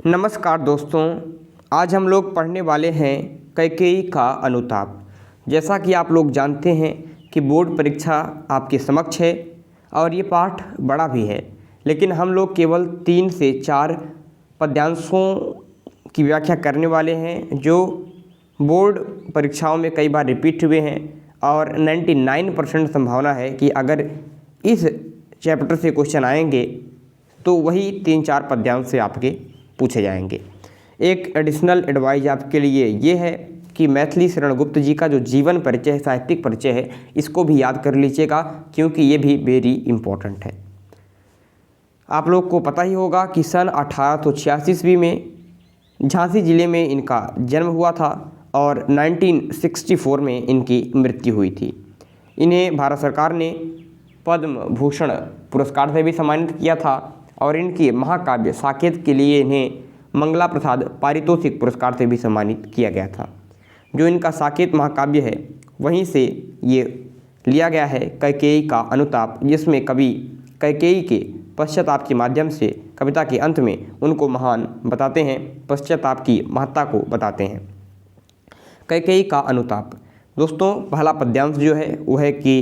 नमस्कार दोस्तों, आज हम लोग पढ़ने वाले हैं कैकेयी का अनुताप। जैसा कि आप लोग जानते हैं कि बोर्ड परीक्षा आपके समक्ष है और ये पाठ बड़ा भी है, लेकिन हम लोग केवल 3 से 4 पद्यांशों की व्याख्या करने वाले हैं जो बोर्ड परीक्षाओं में कई बार रिपीट हुए हैं और 99% संभावना है कि अगर इस चैप्टर से क्वेश्चन आएंगे तो वही 3-4 पद्यांश से आपके पूछे जाएंगे। एक एडिशनल एडवाइज आपके लिए ये है कि मैथिली शरण गुप्त जी का जो जीवन परिचय साहित्यिक परिचय है इसको भी याद कर लीजिएगा, क्योंकि ये भी वेरी इम्पोर्टेंट है। आप लोग को पता ही होगा कि सन 1886 ईस्वी में झांसी ज़िले में इनका जन्म हुआ था और 1964 में इनकी मृत्यु हुई थी। इन्हें भारत सरकार ने पद्म भूषण पुरस्कार से भी सम्मानित किया था और इनकी महाकाव्य साकेत के लिए इन्हें मंगला प्रसाद पारितोषिक पुरस्कार से भी सम्मानित किया गया था। जो इनका साकेत महाकाव्य है वहीं से ये लिया गया है कैकेयी का अनुताप, जिसमें कवि कैकेयी के पश्चाताप के माध्यम से कविता के अंत में उनको महान बताते हैं, पश्चाताप की महत्ता को बताते हैं। कैकेयी का अनुताप दोस्तों, पहला पद्यांश जो है वो है कि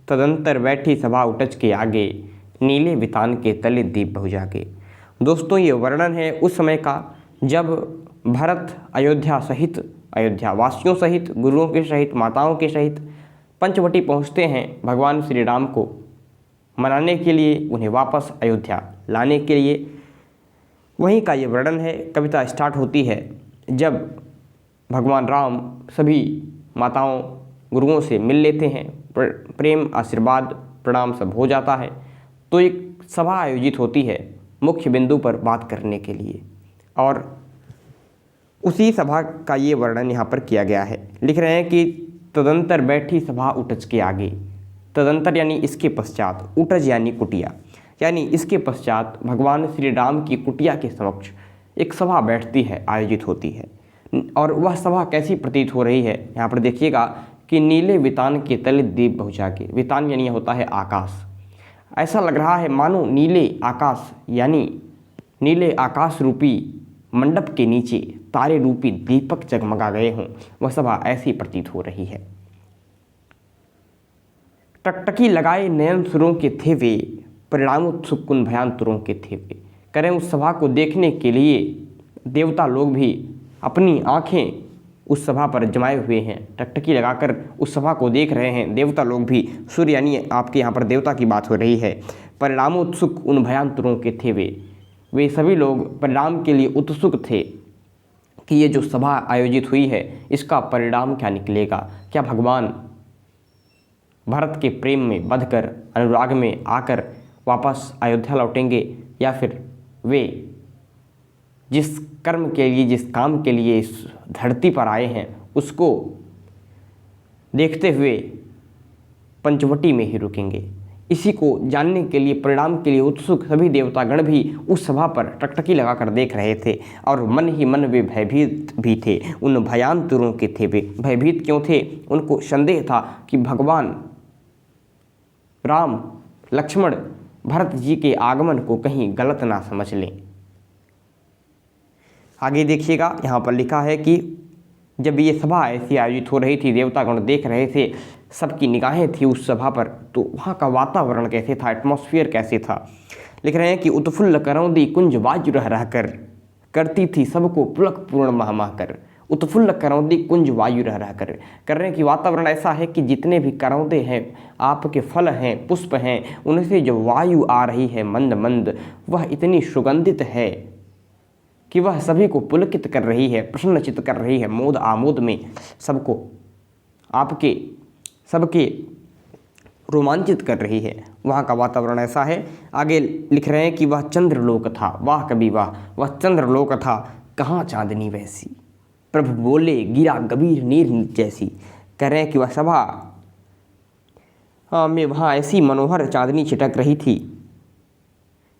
तदंतर बैठी सभा उटज के आगे, नीले वितान के तले दीप बहु जागे। दोस्तों, ये वर्णन है उस समय का जब भरत अयोध्या सहित, अयोध्या वासियों सहित, गुरुओं के सहित, माताओं के सहित पंचवटी पहुंचते हैं भगवान श्री राम को मनाने के लिए, उन्हें वापस अयोध्या लाने के लिए। वहीं का ये वर्णन है। कविता स्टार्ट होती है जब भगवान राम सभी माताओं गुरुओं से मिल लेते हैं, प्रेम आशीर्वाद प्रणाम सब हो जाता है, तो एक सभा आयोजित होती है मुख्य बिंदु पर बात करने के लिए, और उसी सभा का ये वर्णन यहाँ पर किया गया है। लिख रहे हैं कि तदंतर बैठी सभा उटज के आगे। तदंतर यानी इसके पश्चात, उटज यानी कुटिया, यानी इसके पश्चात भगवान श्री राम की कुटिया के समक्ष एक सभा बैठती है, आयोजित होती है। और वह सभा कैसी प्रतीत हो रही है, यहाँ पर देखिएगा कि नीले वितान के तले दीप बहु जागे। वितान यानी होता है आकाश। ऐसा लग रहा है मानो नीले आकाश यानी नीले आकाश रूपी मंडप के नीचे तारे रूपी दीपक जगमगा गए हों, वह सभा ऐसी प्रतीत हो रही है। टकटकी लगाए नयन सुरों के थे वे, परिणामोत्सुक कुन भयान तुरों के थे वे। करें उस सभा को देखने के लिए देवता लोग भी अपनी आंखें उस सभा पर जमाए हुए हैं, टकटकी लगाकर उस सभा को देख रहे हैं। देवता लोग भी, सूर्य यानी आपके यहाँ पर देवता की बात हो रही है। परिणामोत्सुक उन भयांतरों के थे वे सभी लोग परिणाम के लिए उत्सुक थे कि ये जो सभा आयोजित हुई है इसका परिणाम क्या निकलेगा। क्या भगवान भरत के प्रेम में बंधकर, अनुराग में आकर वापस अयोध्या लौटेंगे, या फिर वे जिस कर्म के लिए, जिस काम के लिए इस धरती पर आए हैं उसको देखते हुए पंचवटी में ही रुकेंगे। इसी को जानने के लिए, परिणाम के लिए उत्सुक सभी देवतागण भी उस सभा पर टकटकी लगाकर देख रहे थे और मन ही मन वे भयभीत भी थे। उन भयांतुरों के थे वे। भयभीत क्यों थे? उनको संदेह था कि भगवान राम, लक्ष्मण, भरत जी के आगमन को कहीं गलत ना समझ लें। आगे देखिएगा, यहाँ पर लिखा है कि जब ये सभा ऐसी आयोजित हो रही थी, देवतागण देख रहे थे, सबकी निगाहें थी उस सभा पर, तो वहाँ का वातावरण कैसे था, एटमॉस्फेयर कैसे था। लिख रहे हैं कि उत्फुल्ल करौंदी कुंज वायु रह रह कर, करती थी सबको पुलक पूर्ण मह मह कर। उत्फुल्ल करौंदी कुंज वायु रह रह कर रहे हैं कि वातावरण ऐसा है कि जितने भी करौंदे हैं, आपके फल हैं, पुष्प हैं, उनसे जो वायु आ रही है मंद मंद, वह इतनी सुगंधित है कि वह सभी को पुलकित कर रही है, प्रसन्नचित्त कर रही है, मोद आमोद में सबको, आपके सबके रोमांचित कर रही है। वहाँ का वातावरण ऐसा है। आगे लिख रहे हैं कि वह चंद्रलोक था, वाह कभी वाह, वह चंद्रलोक था, कहाँ चांदनी वैसी, प्रभु बोले गिरा गंभीर नीर जैसी। कह रहे हैं कि वह सभा में वहाँ ऐसी मनोहर चांदनी छिटक रही थी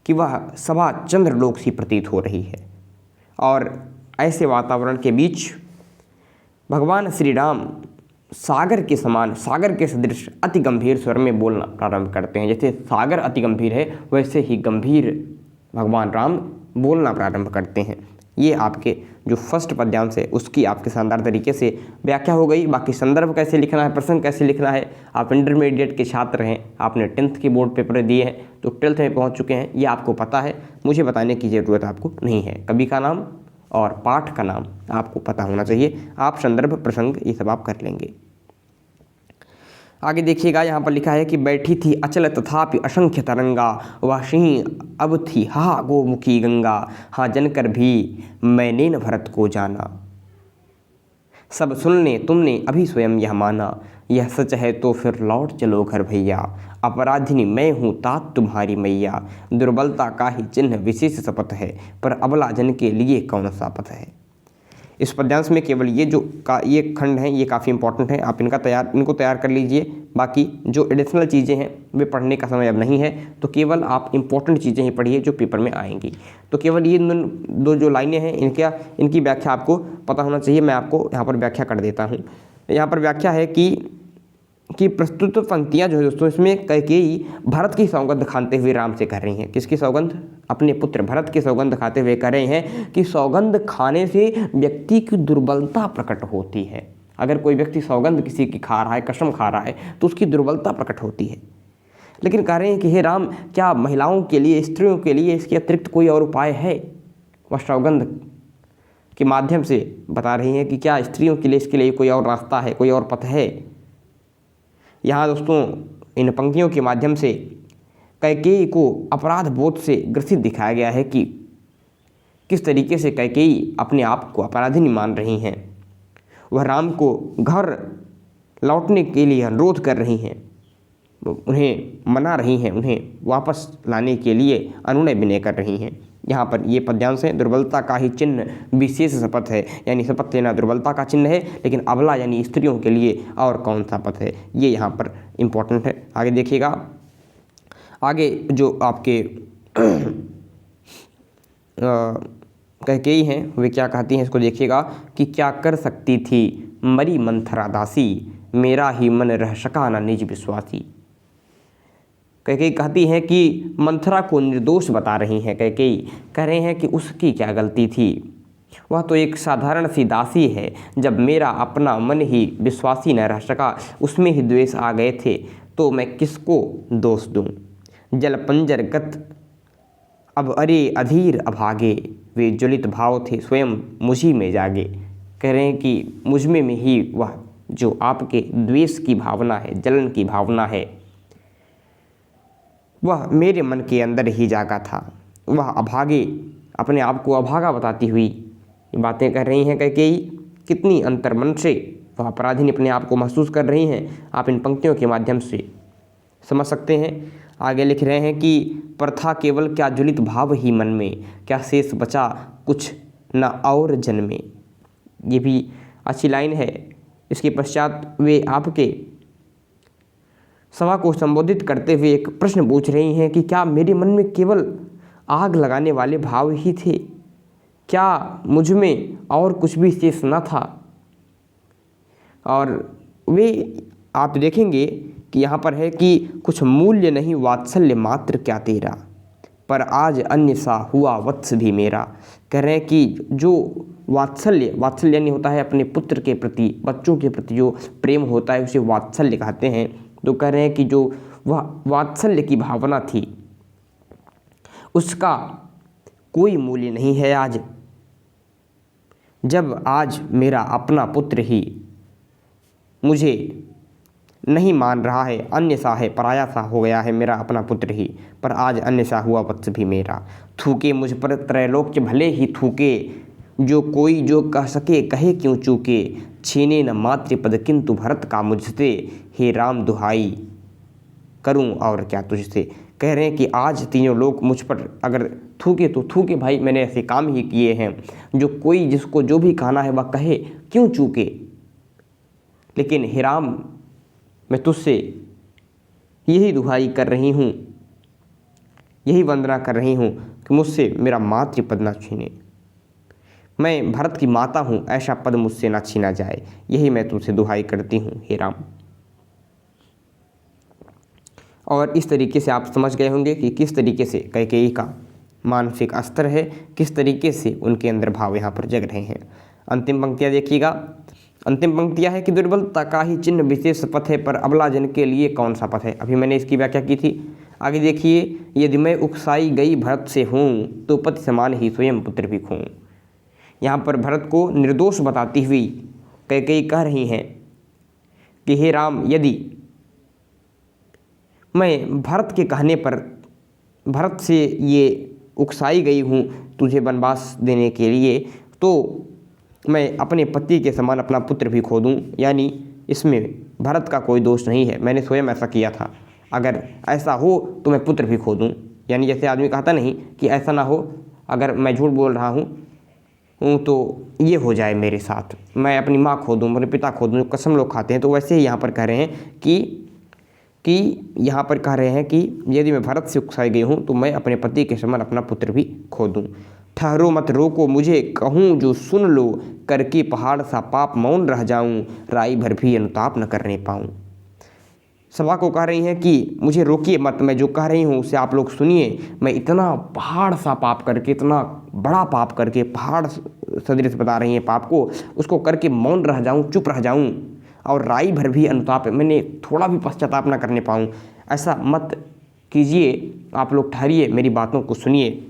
कि वह सभा चंद्रलोक सी प्रतीत हो रही है। और ऐसे वातावरण के बीच भगवान श्री राम सागर के समान, सागर के सदृश अति गंभीर स्वर में बोलना प्रारंभ करते हैं। जैसे सागर अति गंभीर है, वैसे ही गंभीर भगवान राम बोलना प्रारंभ करते हैं। ये आपके जो फर्स्ट पद्यांश है उसकी आपके शानदार तरीके से व्याख्या हो गई। बाकी संदर्भ कैसे लिखना है, प्रसंग कैसे लिखना है, आप इंटरमीडिएट के छात्र हैं, आपने 10th के बोर्ड पेपर दिए हैं तो 12th में पहुंच चुके हैं, ये आपको पता है, मुझे बताने की ज़रूरत आपको नहीं है। कवि का नाम और पाठ का नाम आपको पता होना चाहिए, आप संदर्भ प्रसंग ये सब आप कर लेंगे। आगे देखिएगा, यहाँ पर लिखा है कि बैठी थी अचल तथापि असंख्य तरंगा, वह सिंह अब थी हा गोमुखी गंगा, हाँ जनकर भी मैंने न भरत को जाना, सब सुनने तुमने अभी स्वयं यह माना, यह सच है तो फिर लौट चलो घर भैया, अपराधिनी मैं हूँ तात तुम्हारी मैया, दुर्बलता का ही चिन्ह विशेष शपथ है, पर अबला जन के लिए कौन सा पथ है। इस पद्यांश में केवल ये खंड हैं, ये काफ़ी इंपॉर्टेंट है, आप इनको तैयार कर लीजिए। बाकी जो एडिशनल चीज़ें हैं वे पढ़ने का समय अब नहीं है, तो केवल आप इंपॉर्टेंट चीज़ें ही पढ़िए जो पेपर में आएंगी। तो केवल ये दो जो लाइनें हैं इनकी व्याख्या आपको पता होना चाहिए। मैं आपको यहाँ पर व्याख्या कर देता हूँ। यहाँ पर व्याख्या है कि प्रस्तुत पंक्तियाँ जो है दोस्तों, इसमें कैकेयी भरत की सौगंध खाते हुए राम से कह रही हैं। किसकी सौगंध? अपने पुत्र भरत की सौगंध खाते हुए कह रहे हैं कि सौगंध खाने से व्यक्ति की दुर्बलता प्रकट होती है। अगर कोई व्यक्ति सौगंध किसी की खा रहा है, कसम खा रहा है, तो उसकी दुर्बलता प्रकट होती है। लेकिन कह रहे हैं कि हे राम, क्या महिलाओं के लिए, स्त्रियों के लिए इसके अतिरिक्त कोई और उपाय है? वह सौगंध के माध्यम से बता रही हैं कि क्या स्त्रियों के लिए इसके लिए कोई और रास्ता है, कोई और पथ है। यहाँ दोस्तों इन पंक्तियों के माध्यम से कैकेयी को अपराध बोध से ग्रसित दिखाया गया है कि किस तरीके से कैकेयी अपने आप को अपराधिनी मान रही हैं। वह राम को घर लौटने के लिए अनुरोध कर रही हैं, उन्हें मना रही हैं, उन्हें वापस लाने के लिए अनुनय विनय कर रही हैं। यहाँ पर ये पद्यांश है, दुर्बलता का ही चिन्ह विशेष शपथ है, यानी शपथ लेना दुर्बलता का चिन्ह है, लेकिन अबला यानी स्त्रियों के लिए और कौन सा पथ है, ये यहाँ पर इम्पोर्टेंट है। आगे देखिएगा, आगे जो आपके कैकेयी हैं वे क्या कहती हैं, इसको देखिएगा कि क्या कर सकती थी मरी मंथरा दासी, मेरा ही मन रह सका ना निज विश्वासी। कैकेयी कहती हैं कि मंथरा को निर्दोष बता रही हैं। कैकेयी कह रहे हैं कि उसकी क्या गलती थी, वह तो एक साधारण सी दासी है। जब मेरा अपना मन ही विश्वासी न रह सका, उसमें ही द्वेष आ गए थे, तो मैं किसको दोष दूं। जल पंजर गत अब अरे अधीर अभागे, वे ज्वलित भाव थे स्वयं मुझी में जागे। कह रहे हैं कि मुझ में ही वह जो आपके द्वेष की भावना है, जलन की भावना है, वह मेरे मन के अंदर ही जागा था। वह अभागे, अपने आप को अभागा बताती हुई बातें कर रही हैं कैकेयी। कितनी अंतर्मन से वह अपराधिनी अपने आप को महसूस कर रही हैं, आप इन पंक्तियों के माध्यम से समझ सकते हैं। आगे लिख रहे हैं कि पर था केवल क्या ज्वलित भाव ही मन में, क्या शेष बचा कुछ न और जन्मे। ये भी अच्छी लाइन है। इसके पश्चात वे आपके सभा को संबोधित करते हुए एक प्रश्न पूछ रही हैं कि क्या मेरे मन में केवल आग लगाने वाले भाव ही थे, क्या मुझ में और कुछ भी शेष न था। और वे आप देखेंगे कि यहाँ पर है कि कुछ मूल्य नहीं वात्सल्य मात्र क्या तेरा, पर आज अन्य सा हुआ वत्स भी मेरा। कह रहे हैं कि जो वात्सल्य यानी होता है अपने पुत्र के प्रति, बच्चों के प्रति जो प्रेम होता है उसे वात्सल्य कहते हैं। तो कह रहे हैं कि जो वह वात्सल्य की भावना थी उसका कोई मूल्य नहीं है आज, जब आज मेरा अपना पुत्र ही मुझे नहीं मान रहा है, अन्य सा है, पराया सा हो गया है मेरा अपना पुत्र ही, पर आज अन्य सा हुआ वत्स भी मेरा। थूके मुझ पर त्रैलोक्य भले ही थूके, जो कोई जो कह सके कहे क्यों चूके, छीने न मातृपद किंतु भरत का मुझसे, हे राम दुहाई करूं और क्या तुझसे। कह रहे हैं कि आज तीनों लोग मुझ पर अगर थूके तो थूके भाई, मैंने ऐसे काम ही किए हैं, जो कोई जिसको जो भी कहना है वह कहे क्यों चूके, लेकिन हे राम मैं तुझसे यही दुहाई कर रही हूँ, यही वंदना कर रही हूँ कि मुझसे मेरा मातृपद ना छीने। मैं भरत की माता हूँ, ऐसा पद मुझसे ना छीना जाए, यही मैं तुमसे दुहाई करती हूँ हे राम। और इस तरीके से आप समझ गए होंगे कि किस तरीके से कैकेयी का मानसिक स्तर है, किस तरीके से उनके अंदर भाव यहाँ पर जग रहे हैं। अंतिम पंक्तियाँ देखिएगा। अंतिम पंक्तियाँ है कि दुर्बलता का ही चिन्ह विशेष पथ है, पर अबला जन के लिए कौन सा पथ है। अभी मैंने इसकी व्याख्या की थी। आगे देखिए, यदि मैं उकसाई गई भरत से हूँ तो पति समान ही स्वयं पुत्र भी खूँ। यहाँ पर भरत को निर्दोष बताती हुई कैकेयी कह रही हैं कि हे राम, यदि मैं भरत के कहने पर भरत से ये उकसाई गई हूँ तुझे वनवास देने के लिए, तो मैं अपने पति के समान अपना पुत्र भी खो दूँ। यानी इसमें भरत का कोई दोष नहीं है, मैंने स्वयं ऐसा किया था। अगर ऐसा हो तो मैं पुत्र भी खो दूँ। यानी जैसे आदमी कहता नहीं कि ऐसा ना हो, अगर मैं झूठ बोल रहा हूँ तो ये हो जाए मेरे साथ, मैं अपनी माँ खो दूँ, मेरे पिता खो दूँ, कसम लोग खाते हैं। तो वैसे ही यहाँ पर कह रहे हैं कि यदि मैं भरत से उकसाई गई हूँ तो मैं अपने पति के समान अपना पुत्र भी खो दूँ। ठहरो मत रोको मुझे, कहूँ जो सुन लो, करके पहाड़ सा पाप मौन रह जाऊँ, राई भर भी अनुताप न करने पाऊँ। सभा को कह रही हैं कि मुझे रोकिए मत, मैं जो कह रही हूँ उसे आप लोग सुनिए। मैं इतना पहाड़ सा पाप करके, इतना बड़ा पाप करके, पहाड़ सदृश बता रही हैं पाप को, उसको करके मौन रह जाऊँ, चुप रह जाऊँ, और राई भर भी अनुताप, मैंने थोड़ा भी पश्चाताप ना करने पाऊँ। ऐसा मत कीजिए, आप लोग ठहरिए, मेरी बातों को सुनिए।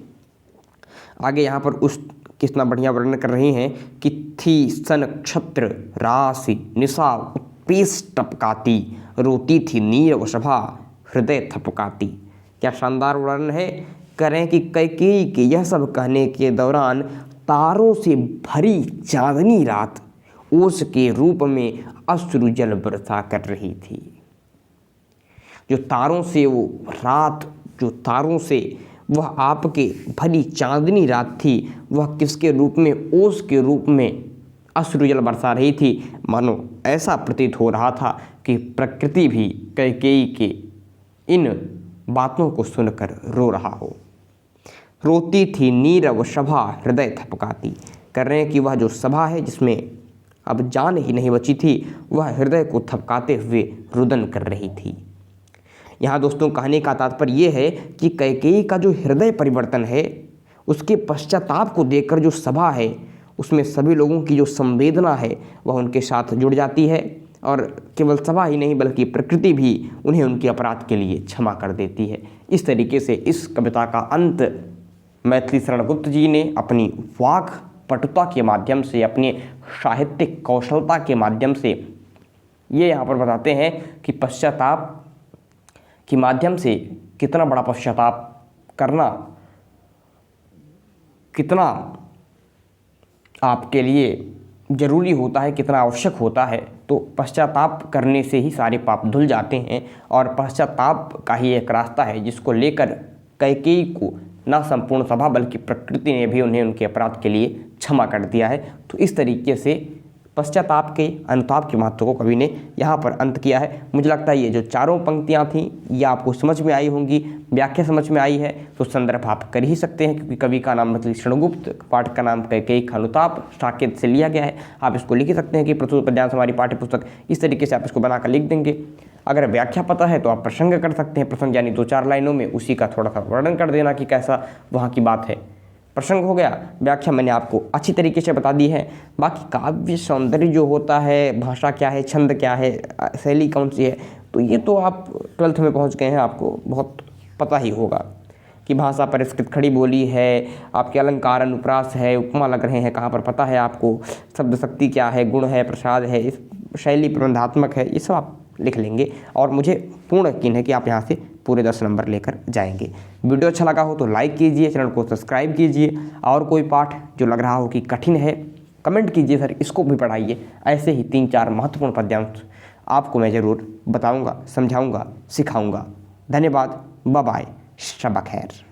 आगे यहाँ पर उस कितना बढ़िया वर्णन कर रही हैं कि थी सन क्षत्र राशि निशा उत्पेश टपकाती, रोती थी नीर व सभा हृदय थपकाती। क्या शानदार वर्णन है। करें कि कैकेयी के यह सब कहने के दौरान तारों से भरी चांदनी रात ओस के रूप में अश्रु जल बरसा कर रही थी। जो तारों से वो रात, जो तारों से वह आपके भली चांदनी रात थी, वह किसके रूप में, ओस के रूप में अश्रु जल बरसा रही थी। मानो ऐसा प्रतीत हो रहा था कि प्रकृति भी कैकेयी के इन बातों को सुनकर रो रहा हो। रोती थी नीरव सभा हृदय थपकाती। कर रहे हैं कि वह जो सभा है जिसमें अब जान ही नहीं बची थी, वह हृदय को थपकाते हुए रुदन कर रही थी। यहाँ दोस्तों कहने का तात्पर्य ये है कि कैकेयी का जो हृदय परिवर्तन है, उसके पश्चाताप को देखकर जो सभा है उसमें सभी लोगों की जो संवेदना है वह उनके साथ जुड़ जाती है, और केवल सभा ही नहीं बल्कि प्रकृति भी उन्हें उनके अपराध के लिए क्षमा कर देती है। इस तरीके से इस कविता का अंत मैथिली शरण गुप्त जी ने अपनी वाक पटुता के माध्यम से, अपने साहित्यिक कौशलता के माध्यम से ये यहाँ पर बताते हैं कि पश्चाताप के माध्यम से कितना बड़ा पश्चाताप करना कितना आपके लिए ज़रूरी होता है, कितना आवश्यक होता है। तो पश्चाताप करने से ही सारे पाप धुल जाते हैं, और पश्चाताप का ही एक रास्ता है जिसको लेकर कैकेयी को न संपूर्ण सभा बल्कि प्रकृति ने भी उन्हें उनके अपराध के लिए क्षमा कर दिया है। तो इस तरीके से पश्चाताप के, अनुताप के महत्व को कवि ने यहाँ पर अंत किया है। मुझे लगता है ये जो चारों पंक्तियाँ थीं ये आपको समझ में आई होंगी, व्याख्या समझ में आई है, तो संदर्भ आप कर ही सकते हैं, क्योंकि कवि का नाम मैथिली शरण गुप्त, पाठ का नाम कैकेयी का अनुताप साकेत से लिया गया है। आप इसको लिख ही सकते हैं कि प्रस्तुत पद्यांश हमारी पाठ्य पुस्तक, इस तरीके से आप इसको बनाकर लिख देंगे। अगर व्याख्या पता है तो आप प्रसंग कर सकते हैं। प्रसंग यानी 2-4 लाइनों में उसी का थोड़ा सा वर्णन कर देना कि कैसा वहाँ की बात है। प्रसंग हो गया, व्याख्या मैंने आपको अच्छी तरीके से बता दी है। बाकी काव्य सौंदर्य जो होता है, भाषा क्या है, छंद क्या है, शैली कौन सी है, तो ये तो आप 12th में पहुंच गए हैं, आपको बहुत पता ही होगा कि भाषा परिष्कृत खड़ी बोली है, आपके अलंकार अनुप्रास है, उपमा लग रहे हैं कहाँ पर, पता है आपको, शब्द शक्ति क्या है, गुण है, प्रसाद है, इस शैली प्रबंधात्मक है, ये सब आप लिख लेंगे। और मुझे पूर्ण यकीन है कि आप यहाँ से पूरे 10 नंबर लेकर जाएंगे। वीडियो अच्छा लगा हो तो लाइक कीजिए, चैनल को सब्सक्राइब कीजिए, और कोई पाठ जो लग रहा हो कि कठिन है कमेंट कीजिए, सर इसको भी पढ़ाइए। ऐसे ही 3-4 महत्वपूर्ण पद्यांश आपको मैं ज़रूर बताऊंगा, समझाऊंगा, सिखाऊंगा। धन्यवाद, बाय बाय, शब खैर।